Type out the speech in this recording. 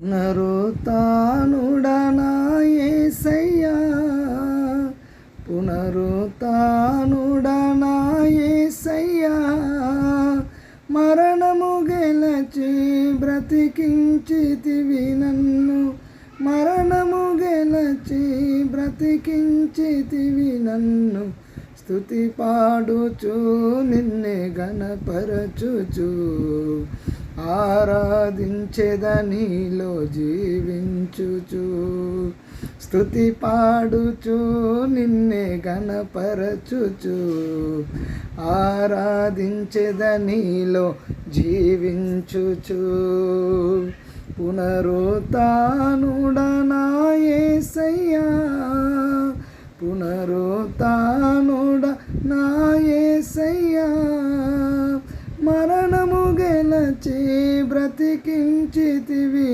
పునరుత్థానుడా నా యేసయ్యా, పునరుత్థానుడా నా యేసయ్యా, మరణము గెలచి బ్రతికించితివి నన్ను, మరణము గెలచి బ్రతికించితివి నన్ను, స్తుతి పాడుచు నిన్నే ఘనపరచుచు, ఆరాధించెదనిలో జీవించుచు, స్తుతి పాడుచు నిన్నే ఘనపరచుచు, ఆరాధించెదనిలో జీవించుచు. పునరుత్థానుడా నా యేసయ్యా, పునరుత్థానుడా నా యేసయ్యా, మరణము గెలచి బ్రతికించితివి